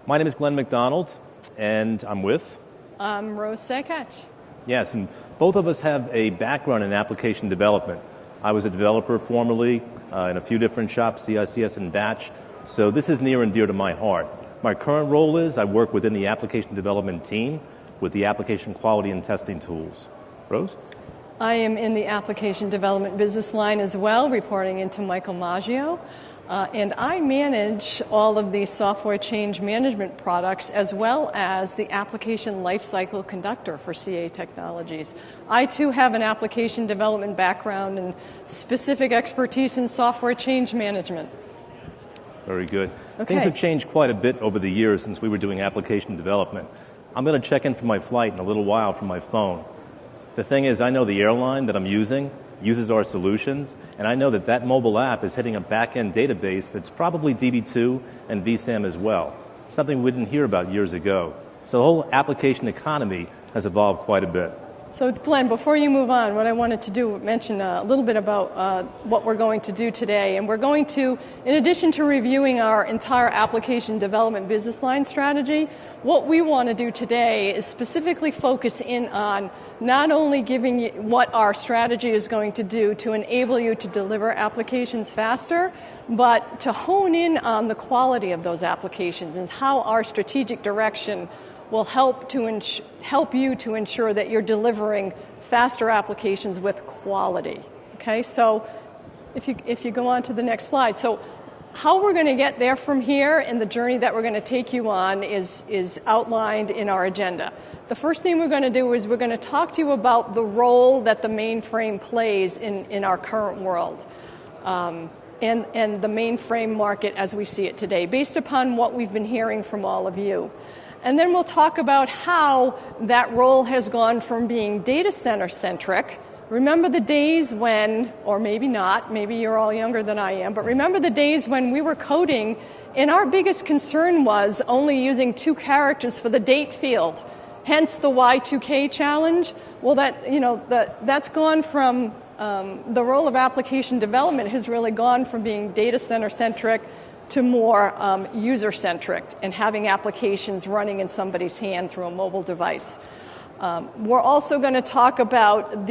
My name is McDonald, and I'm with? I'm Rose Sakach. Yes, and both of us have a background in application development. I was a developer formerly in a few different shops, CICS and Batch, so this is near and dear to my heart. My current role is I work within the application development team with the application quality and testing tools. Rose? I am in the application development business line as well, reporting into Michael Maggio. And I manage all of the software change management products as well as the application lifecycle conductor for CA Technologies. I too have an application development background and specific expertise in software change management. Very good. Okay. Things have changed quite a bit over the years since we were doing application development. I'm going to check in for my flight in a little while from my phone. The thing is, I know the airline that I'm using uses our solutions, and I know that that mobile app is hitting a back-end database that's probably DB2 and vSAM as well, something we didn't hear about years ago. So the whole application economy has evolved quite a bit. So Glenn, before you move on, what I wanted to do, mention a little bit about what we're going to do today. And we're going to, in addition to reviewing our entire application development business line strategy, what we want to do today is specifically focus in on not only giving you what our strategy is going to do to enable you to deliver applications faster, but to hone in on the quality of those applications and how our strategic direction will help you to ensure that you're delivering faster applications with quality. Okay, so if you go on to the next slide. So how we're going to get there from here and the journey that we're going to take you on is outlined in our agenda. The first thing we're going to do is we're going to talk to you about the role that the mainframe plays in our current world. And the mainframe market as we see it today, based upon what we've been hearing from all of you. And then we'll talk about how that role has gone from being data center centric. Remember the days when, or maybe not, maybe you're all younger than I am, but remember the days when we were coding and our biggest concern was only using 2 characters for the date field, hence the Y2K challenge. Well, that's gone from, the role of application development has really gone from being data center centric to more user-centric and having applications running in somebody's hand through a mobile device. We're also going to talk about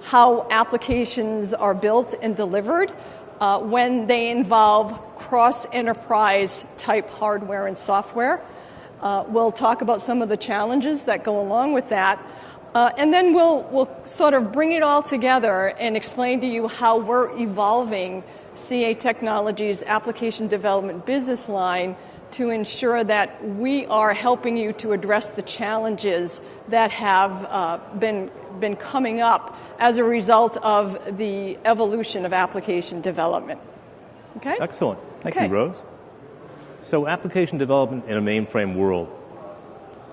how applications are built and delivered when they involve cross-enterprise type hardware and software. We'll talk about some of the challenges that go along with that. And then we'll sort of bring it all together and explain to you how we're evolving CA Technologies' application development business line to ensure that we are helping you to address the challenges that have been coming up as a result of the evolution of application development. Okay? Excellent. Thank you, Rose. So application development in a mainframe world.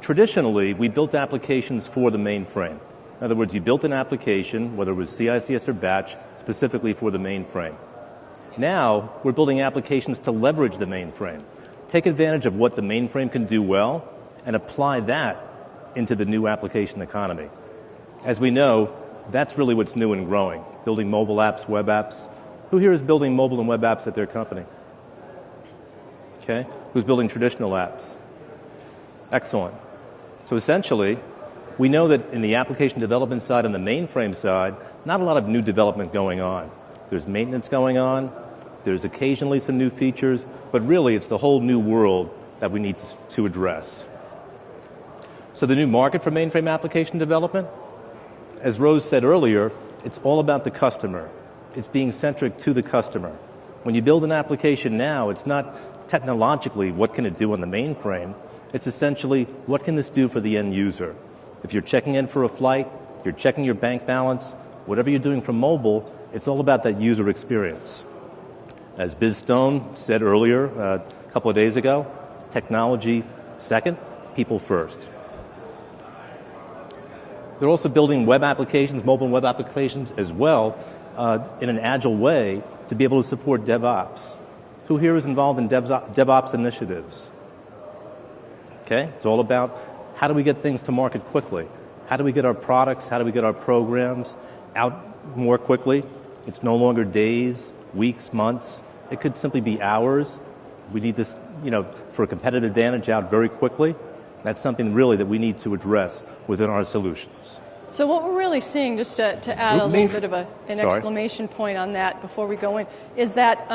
Traditionally, we built applications for the mainframe. In other words, you built an application, whether it was CICS or Batch, specifically for the mainframe. Now, we're building applications to leverage the mainframe, take advantage of what the mainframe can do well, and apply that into the new application economy. As we know, that's really what's new and growing, building mobile apps, web apps. Who here is building mobile and web apps at their company? Okay. Who's building traditional apps? Excellent. So essentially, we know that in the application development side and the mainframe side, not a lot of new development going on. There's maintenance going on, there's occasionally some new features, but really it's the whole new world that we need to address. So the new market for mainframe application development, as Rose said earlier, it's all about the customer. It's being centric to the customer. When you build an application now, it's not technologically what can it do on the mainframe, it's essentially what can this do for the end user. If you're checking in for a flight, you're checking your bank balance, whatever you're doing from mobile, it's all about that user experience. As Biz Stone said earlier, a couple of days ago, it's technology second, people first. They're also building web applications, mobile web applications as well, in an agile way to be able to support DevOps. Who here is involved in DevOps initiatives? Okay, it's all about how do we get things to market quickly? How do we get our products, how do we get our programs out more quickly? It's no longer days, weeks, months. It could simply be hours, We need this, for a competitive advantage out very quickly. That's something really that we need to address within our solutions. So what we're really seeing, just to add a little bit of an exclamation point on that before we go in, is that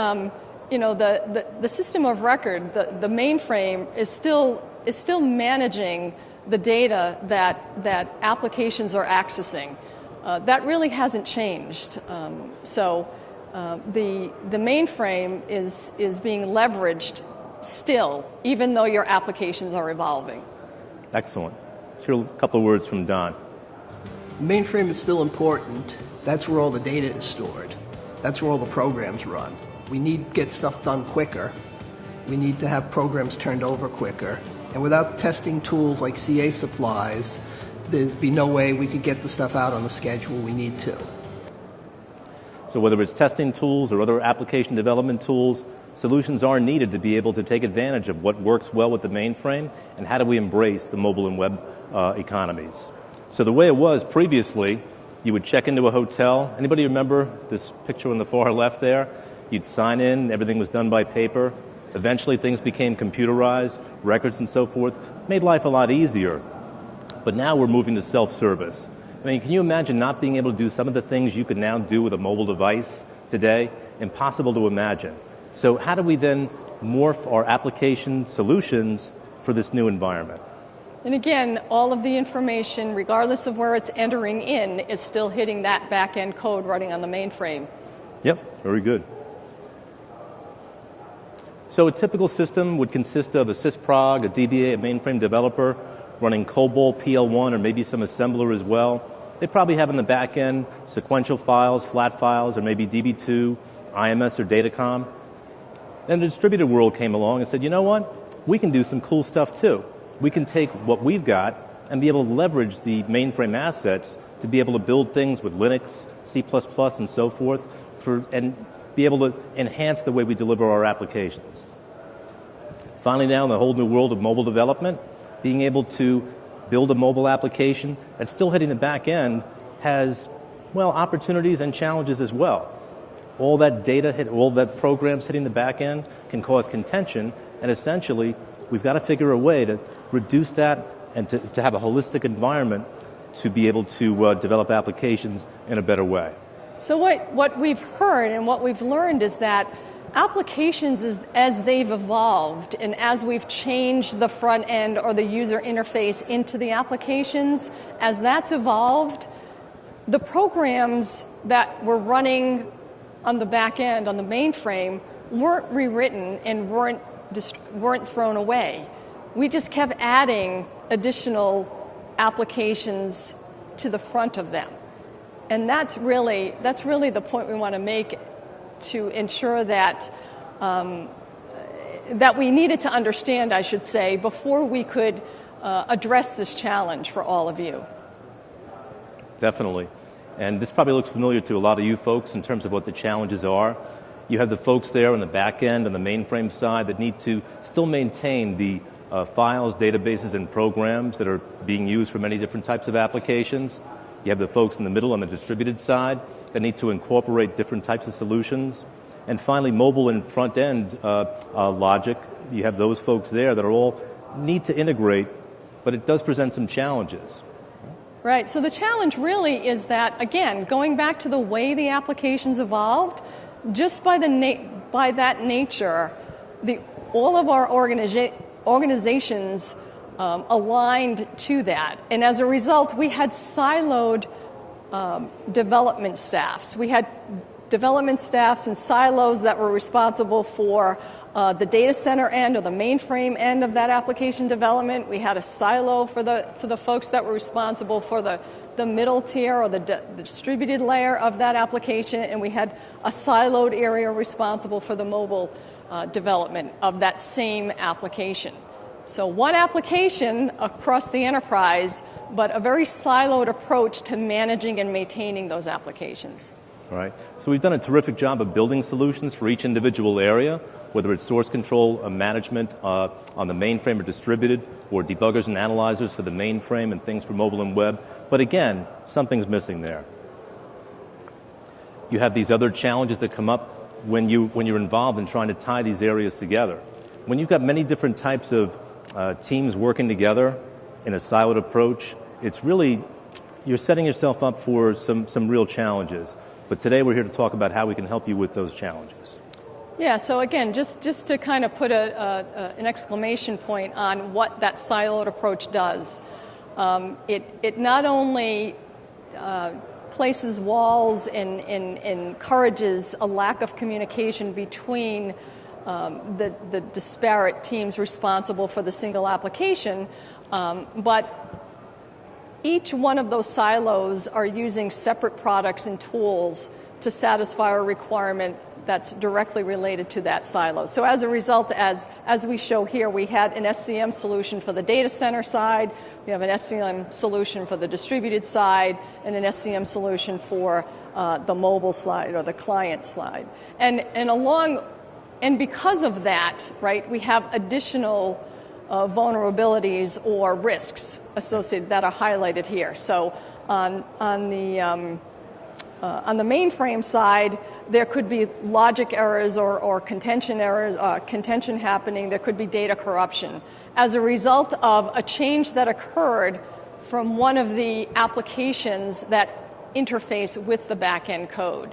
the system of record, the mainframe, is still managing the data that applications are accessing. That really hasn't changed. So the mainframe is being leveraged still, even though your applications are evolving. Excellent. Hear a couple of words from Don. Mainframe is still important. That's where all the data is stored. That's where all the programs run. We need to get stuff done quicker. We need to have programs turned over quicker. And without testing tools like CA supplies, there'd be no way we could get the stuff out on the schedule we need to. So whether it's testing tools or other application development tools, solutions are needed to be able to take advantage of what works well with the mainframe and how do we embrace the mobile and web economies. So the way it was previously, you would check into a hotel. Anybody remember this picture on the far left there? You'd sign in, everything was done by paper. Eventually things became computerized, records and so forth, made life a lot easier. But now we're moving to self-service. I mean, can you imagine not being able to do some of the things you could now do with a mobile device today? Impossible to imagine. So how do we then morph our application solutions for this new environment? And again, all of the information, regardless of where it's entering in, is still hitting that back-end code running on the mainframe. Yep, very good. So a typical system would consist of a sysprog, a DBA, a mainframe developer, running COBOL, PL1, or maybe some assembler as well. They probably have in the back end sequential files, flat files, or maybe DB2, IMS, or Datacom. Then the distributed world came along and said, you know what? We can do some cool stuff too. We can take what we've got and be able to leverage the mainframe assets to be able to build things with Linux, C++, and so forth, and be able to enhance the way we deliver our applications. Finally now, in the whole new world of mobile development, being able to build a mobile application that's still hitting the back end has, opportunities and challenges as well. All that data, all that programs hitting the back end can cause contention, and essentially we've got to figure a way to reduce that and to have a holistic environment to be able to develop applications in a better way. So what we've heard and what we've learned is that applications, as they've evolved and as we've changed the front end or the user interface into the applications, as that's evolved, the programs that were running on the back end, on the mainframe, weren't rewritten and weren't thrown away. We just kept adding additional applications to the front of them. And that's really the point we want to make, to ensure that that we needed to understand, I should say, before we could address this challenge for all of you. Definitely. And this probably looks familiar to a lot of you folks in terms of what the challenges are. You have the folks there on the back end, on the mainframe side, that need to still maintain the files, databases, and programs that are being used for many different types of applications. You have the folks in the middle on the distributed side that need to incorporate different types of solutions. And finally, mobile and front-end logic, you have those folks there that are all need to integrate, but it does present some challenges. Right, so the challenge really is that, again, going back to the way the applications evolved, just by that nature, all of our organizations aligned to that. And as a result, we had siloed development staffs. We had development staffs in silos that were responsible for the data center end or the mainframe end of that application development. We had a silo for the folks that were responsible for the middle tier or the distributed layer of that application, and we had a siloed area responsible for the mobile development of that same application. So one application across the enterprise, but a very siloed approach to managing and maintaining those applications. All right. So we've done a terrific job of building solutions for each individual area, whether it's source control management on the mainframe or distributed, or debuggers and analyzers for the mainframe and things for mobile and web. But again, something's missing there. You have these other challenges that come up when you're involved in trying to tie these areas together. when you've got many different types of teams working together in a siloed approach, it's really, you're setting yourself up for some real challenges. But today we're here to talk about how we can help you with those challenges. Yeah, so again, just to kind of put an exclamation point on what that siloed approach does. It not only places walls and encourages a lack of communication between the disparate teams responsible for the single application, but each one of those silos are using separate products and tools to satisfy a requirement that's directly related to that silo. So as a result, as we show here, we had an SCM solution for the data center side, we have an SCM solution for the distributed side, and an SCM solution for the mobile side or the client side. And because of that, right, we have additional vulnerabilities or risks associated that are highlighted here. So on the mainframe side, there could be logic errors or contention errors, contention happening. There could be data corruption as a result of a change that occurred from one of the applications that interface with the back-end code.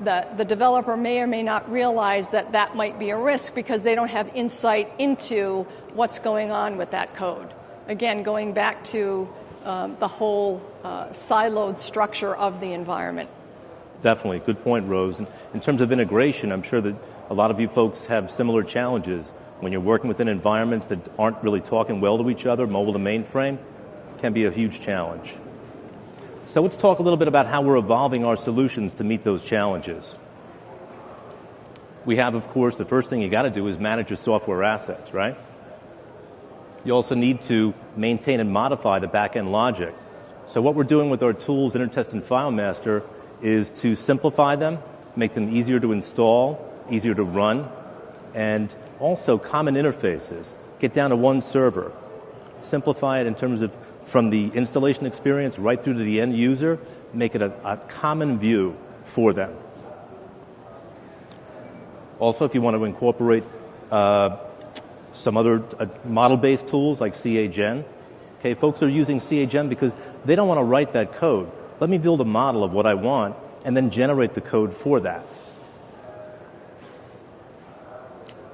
The developer may or may not realize that might be a risk because they don't have insight into what's going on with that code. Again, going back to the whole siloed structure of the environment. Definitely. Good point, Rose. And in terms of integration, I'm sure that a lot of you folks have similar challenges. When you're working within environments that aren't really talking well to each other, mobile to mainframe can be a huge challenge. So let's talk a little bit about how we're evolving our solutions to meet those challenges. We have, of course, the first thing you got to do is manage your software assets, right? You also need to maintain and modify the back-end logic. So what we're doing with our tools, Intertest and FileMaster, is to simplify them, make them easier to install, easier to run, and also common interfaces. Get down to one server. Simplify it in terms of from the installation experience right through to the end user, make it a common view for them. Also, if you want to incorporate some other model-based tools like CAGen, okay, folks are using CAGen because they don't want to write that code. Let me build a model of what I want and then generate the code for that.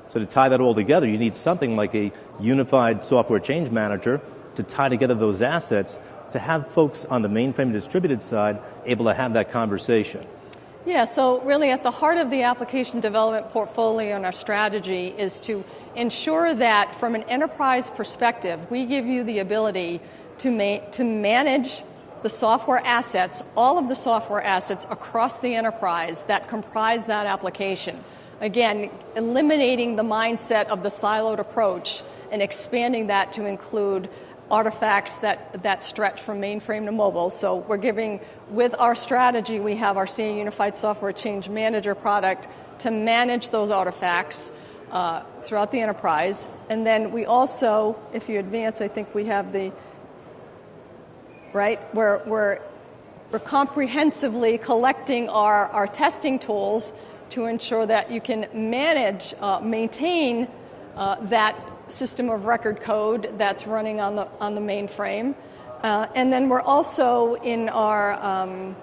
So to tie that all together, you need something like a unified software change manager to tie together those assets to have folks on the mainframe distributed side able to have that conversation. Yeah, so really at the heart of the application development portfolio and our strategy is to ensure that from an enterprise perspective, we give you the ability to manage the software assets, all of the software assets across the enterprise that comprise that application. Again, eliminating the mindset of the siloed approach and expanding that to include artifacts that stretch from mainframe to mobile. So we're giving, with our strategy, we have our CA Unified Software Change Manager product to manage those artifacts throughout the enterprise. And then we also, if you advance, I think we have the, right, we're comprehensively collecting our testing tools to ensure that you can manage, maintain that system of record code that's running on the mainframe, and then we're also in our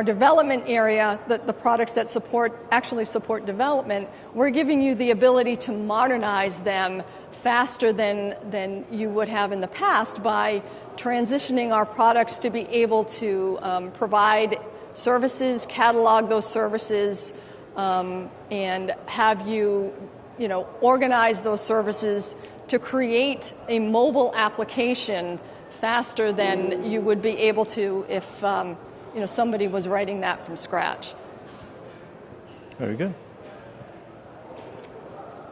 development area, the products that actually support development. We're giving you the ability to modernize them faster than you would have in the past by transitioning our products to be able to provide services, catalog those services, and have you organize those services to create a mobile application faster than you would be able to if somebody was writing that from scratch. Very good.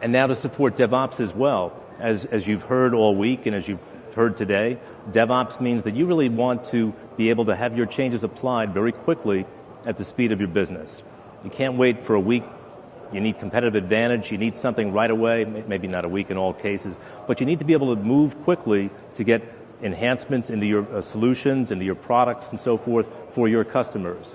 And now to support DevOps as well. As you've heard all week and as you've heard today, DevOps means that you really want to be able to have your changes applied very quickly at the speed of your business. You can't wait for a week. You need competitive advantage. You need something right away, maybe not a week in all cases, but you need to be able to move quickly to get enhancements into your solutions, into your products and so forth for your customers.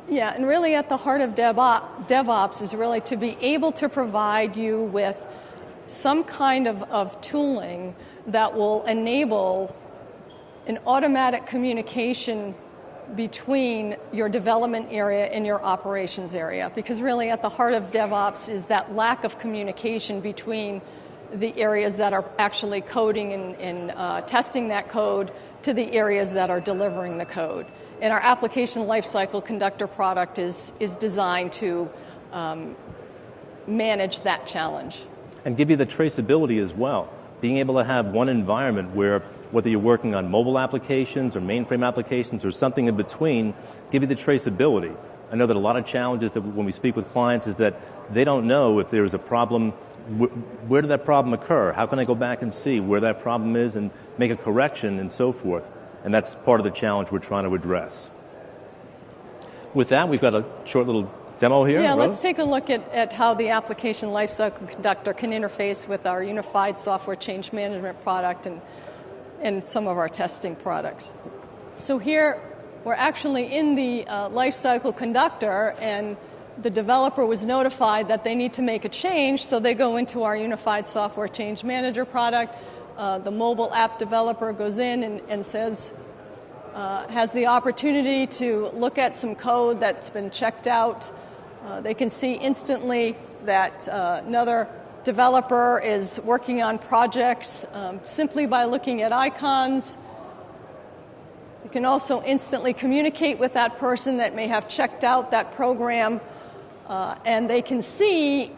Yeah, and really at the heart of DevOps is really to be able to provide you with some kind of tooling that will enable an automatic communication between your development area and your operations area. Because really at the heart of DevOps is that lack of communication between the areas that are actually coding and testing that code to the areas that are delivering the code. And our application lifecycle conductor product is designed to manage that challenge. And give you the traceability as well. Being able to have one environment where, whether you're working on mobile applications or mainframe applications or something in between, give you the traceability. I know that a lot of challenges that when we speak with clients is that they don't know if there's a problem, where did that problem occur? How can I go back and see where that problem is and make a correction and so forth? And that's part of the challenge we're trying to address. With that, we've got a short little demo here. Yeah, Rose? let's take a look at how the application lifecycle conductor can interface with our unified software change management product and some of our testing products. So here, we're actually in the lifecycle conductor, and the developer was notified that they need to make a change, so they go into our unified software change manager product. The mobile app developer goes in and says, has the opportunity to look at some code that's been checked out. They can see instantly that another developer is working on projects simply by looking at icons. You can also instantly communicate with that person that may have checked out that program, and they can see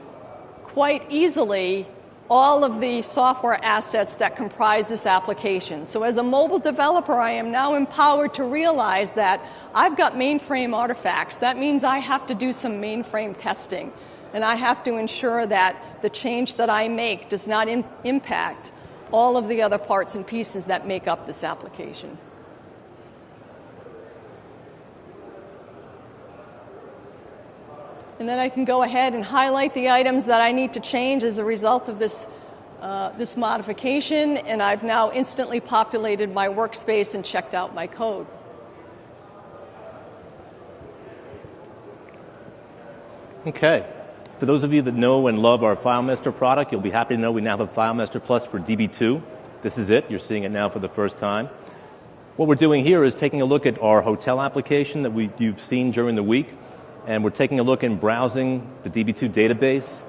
quite easily all of the software assets that comprise this application. So as a mobile developer, I am now empowered to realize that I've got mainframe artifacts. That means I have to do some mainframe testing, and I have to ensure that the change that I make does not impact all of the other parts and pieces that make up this application. And then I can go ahead and highlight the items that I need to change as a result of this modification, and I've now instantly populated my workspace and checked out my code. Okay. For those of you that know and love our FileMaster product, you'll be happy to know we now have a FileMaster Plus for DB2. This is it. You're seeing it now for the first time. What we're doing here is taking a look at our hotel application that you've seen during the week, and we're taking a look and browsing the DB2 database.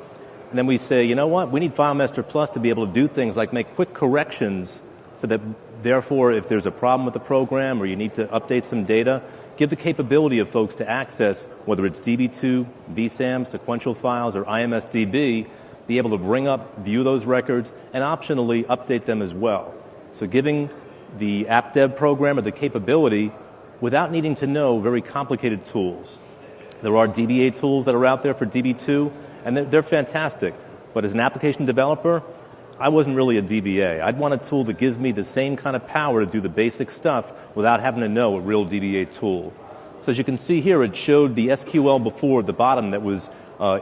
And then we say, you know what, we need FileMaster Plus to be able to do things like make quick corrections so that, therefore, if there's a problem with the program or you need to update some data, give the capability of folks to access, whether it's DB2, vSAM, sequential files, or IMSDB, be able to bring up, view those records, and optionally update them as well. So giving the app dev programmer the capability without needing to know very complicated tools. There are DBA tools that are out there for DB2, and they're fantastic. But as an application developer, I wasn't really a DBA. I'd want a tool that gives me the same kind of power to do the basic stuff without having to know a real DBA tool. So as you can see here, it showed the SQL before the bottom that was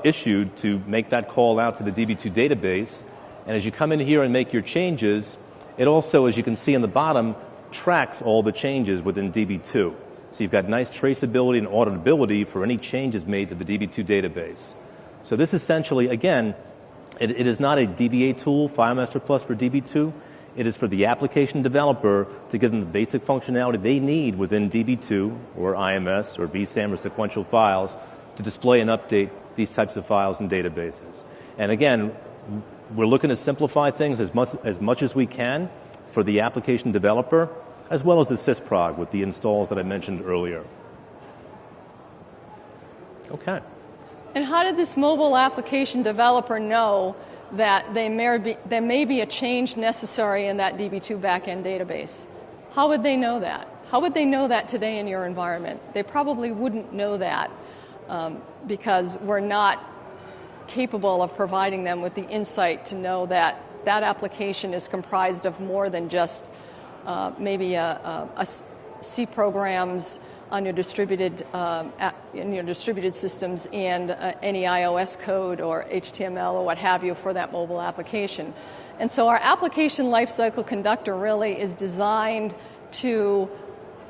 issued to make that call out to the DB2 database. And as you come in here and make your changes, it also, as you can see in the bottom, tracks all the changes within DB2. So you've got nice traceability and auditability for any changes made to the DB2 database. So this essentially, again, it is not a DBA tool, FileMaster Plus for DB2. It is for the application developer to give them the basic functionality they need within DB2 or IMS or vSAM or sequential files to display and update these types of files and databases. And again, we're looking to simplify things as much as we can for the application developer, as well as the sysprog with the installs that I mentioned earlier. Okay. And how did this mobile application developer know that there may be a change necessary in that DB2 backend database? How would they know that? How would they know that today in your environment? They probably wouldn't know that because we're not capable of providing them with the insight to know that that application is comprised of more than just maybe a C programs on your distributed systems and any iOS code or HTML or what have you for that mobile application. And so our application lifecycle conductor really is designed to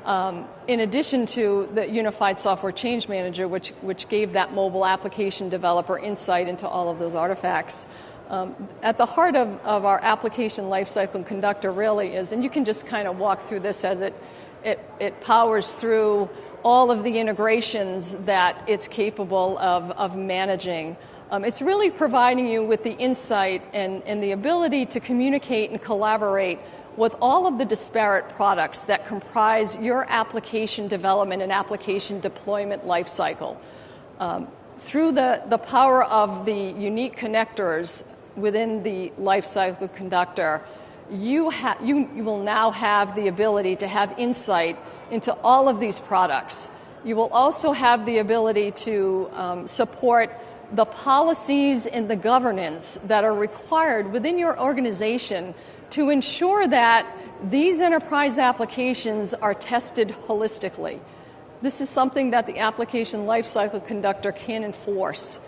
in addition to the Unified Software Change Manager, which gave that mobile application developer insight into all of those artifacts. At the heart of our application lifecycle conductor really is, and you can just kind of walk through this as it powers through all of the integrations that it's capable of managing. It's really providing you with the insight and the ability to communicate and collaborate with all of the disparate products that comprise your application development and application deployment lifecycle. Through the power of the unique connectors within the lifecycle conductor, you will now have the ability to have insight into all of these products. You will also have the ability to support the policies and the governance that are required within your organization to ensure that these enterprise applications are tested holistically. This is something that the application lifecycle conductor can enforce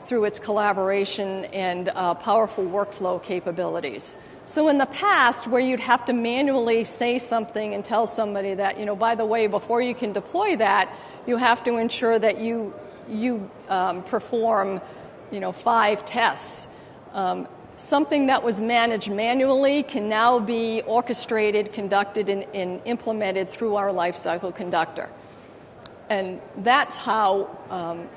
through its collaboration and powerful workflow capabilities. So in the past, where you'd have to manually say something and tell somebody that, by the way, before you can deploy that, you have to ensure that you perform, 5 tests. Something that was managed manually can now be orchestrated, conducted, and implemented through our lifecycle conductor. And that's how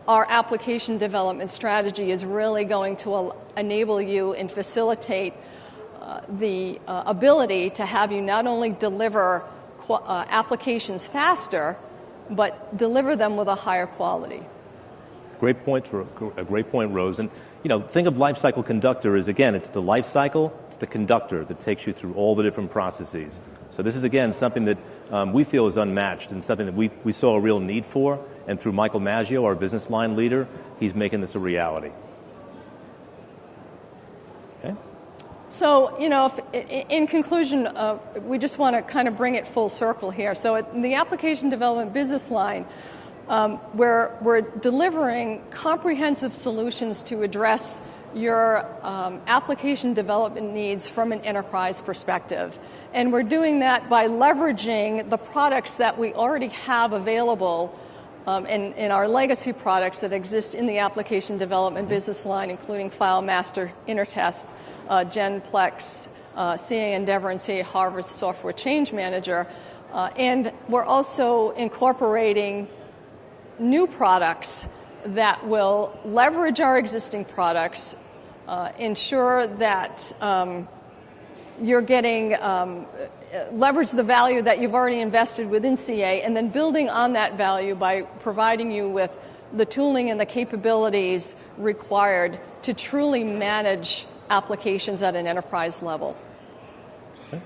our application development strategy is really going to enable you and facilitate the ability to have you not only deliver applications faster, but deliver them with a higher quality. Great point, Rose. And think of lifecycle conductor as, again, it's the lifecycle, it's the conductor that takes you through all the different processes. So this is, again, something that we feel is unmatched and something that we saw a real need for. And through Michael Maggio, our business line leader, he's making this a reality. Okay. So, in conclusion, we just want to kind of bring it full circle here. So in the application development business line, we're delivering comprehensive solutions to address your application development needs from an enterprise perspective. And we're doing that by leveraging the products that we already have available in our legacy products that exist in the application development business line, including FileMaster, Intertest, Genplex, CA Endeavor, and CA Harvest Software Change Manager. And we're also incorporating new products that will leverage our existing products, ensure that you're getting leverage the value that you've already invested within CA, and then building on that value by providing you with the tooling and the capabilities required to truly manage applications at an enterprise level. Okay.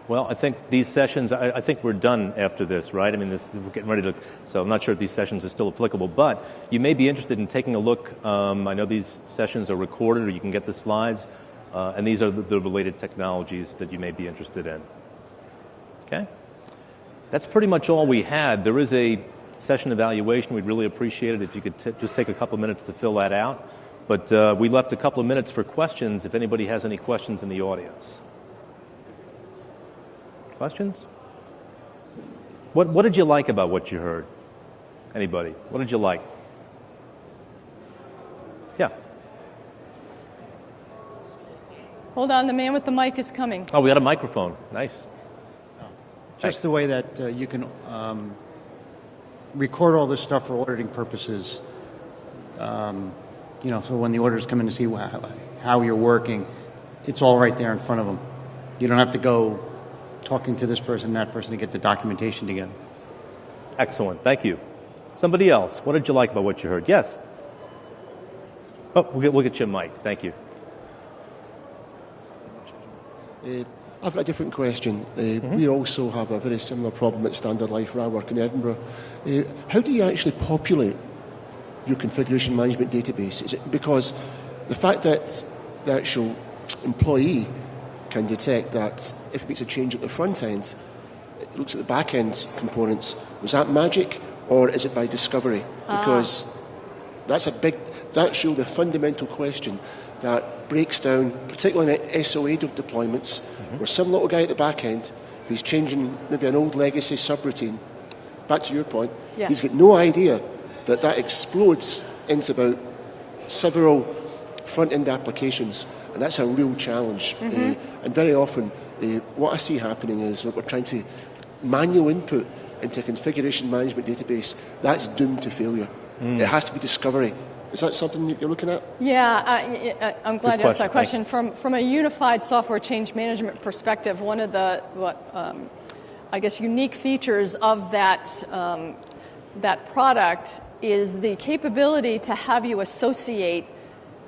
Well, I think these sessions, I think we're done after this, right? I mean, we're getting ready to, so I'm not sure if these sessions are still applicable, but you may be interested in taking a look. I know these sessions are recorded, or you can get the slides, and these are the related technologies that you may be interested in. Okay? That's pretty much all we had. There is a session evaluation. We'd really appreciate it if you could just take a couple of minutes to fill that out. But we left a couple of minutes for questions if anybody has any questions in the audience. Questions? What did you like about what you heard? Anybody? What did you like? Yeah. Hold on, the man with the mic is coming. Oh, we got a microphone. Nice. Just the way that you can record all this stuff for auditing purposes. So when the auditors come in to see how you're working, it's all right there in front of them. You don't have to go talking to this person and that person to get the documentation together. Excellent. Thank you. Somebody else, what did you like about what you heard? Yes? Oh, we'll get you a mic. Thank you. I've got a different question. We also have a very similar problem at Standard Life where I work in Edinburgh. How do you actually populate your configuration management database? Is it because the fact that the actual employee can detect that if it makes a change at the front end, it looks at the back end components, was that magic or is it by discovery? Because that's really the fundamental question. that breaks down, particularly in SOA deployments, where some little guy at the back end who's changing maybe an old legacy subroutine, back to your point, he's got no idea that that explodes into about several front-end applications, and that's a real challenge. And very often, what I see happening is that we're trying to manual input into a configuration management database. That's doomed to failure. It has to be discovery. Is that something you're looking at? Yeah, I'm glad you asked that question. From a unified software change management perspective, one of the unique features of that product is the capability to have you associate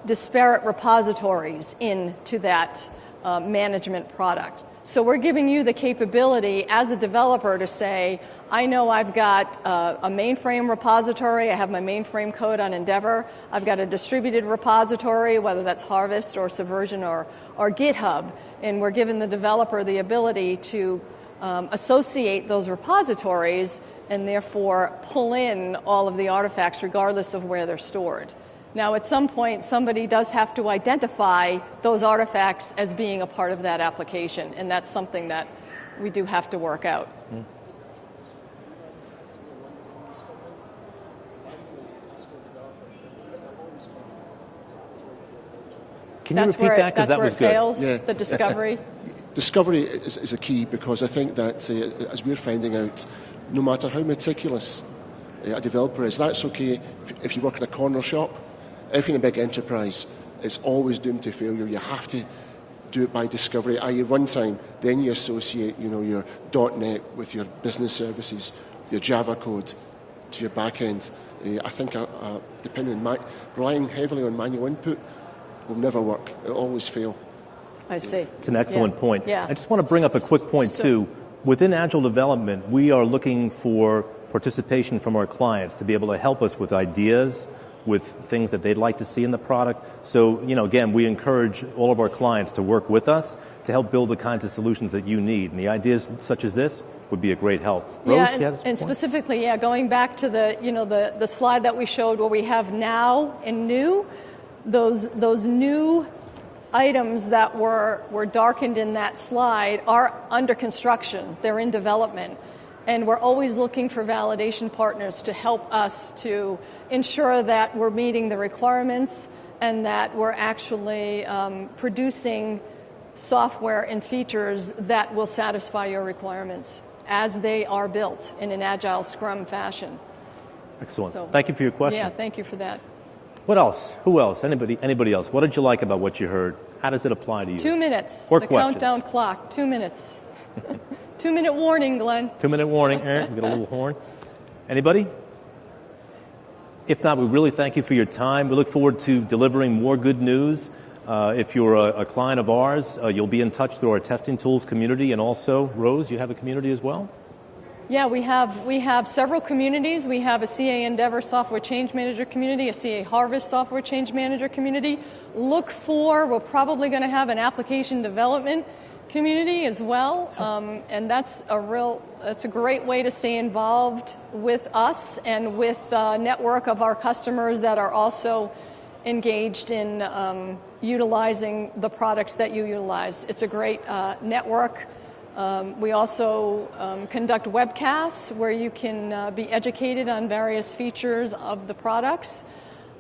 disparate repositories into that management product. So we're giving you the capability as a developer to say, I know I've got a mainframe repository, I have my mainframe code on Endeavor, I've got a distributed repository, whether that's Harvest or Subversion or GitHub, and we're giving the developer the ability to associate those repositories and therefore pull in all of the artifacts regardless of where they're stored. Now, at some point, somebody does have to identify those artifacts as being a part of that application, and that's something that we do have to work out. Can you repeat that? Because that was good. That's where it fails, the discovery. Discovery is a key, because I think that, as we're finding out, no matter how meticulous a developer is, that's okay if you work in a corner shop. If you're in a big enterprise, it's always doomed to failure. You have to do it by discovery, i.e. runtime. Then you associate, your .NET with your business services, your Java code to your back end. I think relying heavily on manual input will never work. It'll always fail. I see. It's an excellent point. Yeah. I just want to bring up a quick point, too. Within Agile development, we are looking for participation from our clients to be able to help us with ideas, with things that they'd like to see in the product. So, again, we encourage all of our clients to work with us to help build the kinds of solutions that you need. And the ideas such as this would be a great help. Rose, and specifically, going back to the slide that we showed where we have now and new, those new items that were darkened in that slide are under construction. They're in development. And we're always looking for validation partners to help us to ensure that we're meeting the requirements and that we're actually producing software and features that will satisfy your requirements as they are built in an Agile Scrum fashion. Excellent. Thank you for your question. Yeah, thank you for that. What else? Who else? Anybody else? What did you like about what you heard? How does it apply to you? 2 minutes. Or the questions. Countdown clock. 2 minutes. 2-minute warning, Glenn. 2-minute warning. We got a little horn. Anybody? If not, we really thank you for your time. We look forward to delivering more good news. If you're a client of ours, you'll be in touch through our testing tools community. And also, Rose, you have a community as well? Yeah, we have several communities. We have a CA Endeavor Software Change Manager community, a CA Harvest Software Change Manager community. We're probably going to have an application development community as well, and that's a great way to stay involved with us and with a network of our customers that are also engaged in utilizing the products that you utilize. It's a great network. We also conduct webcasts where you can be educated on various features of the products.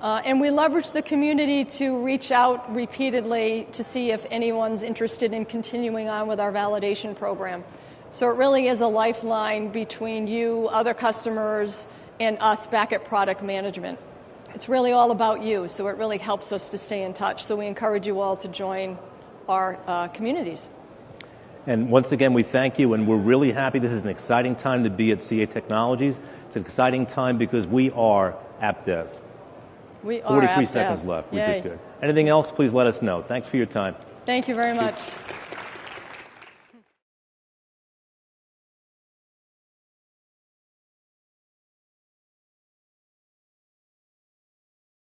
And we leverage the community to reach out repeatedly to see if anyone's interested in continuing on with our validation program. So it really is a lifeline between you, other customers, and us back at product management. It's really all about you, so it really helps us to stay in touch. So we encourage you all to join our communities. And once again, we thank you, and we're really happy. This is an exciting time to be at CA Technologies. It's an exciting time because we are AppDev. We are 43 AppDev. seconds left. We Yay. did good. Anything else, please let us know. Thanks for your time. Thank you very much.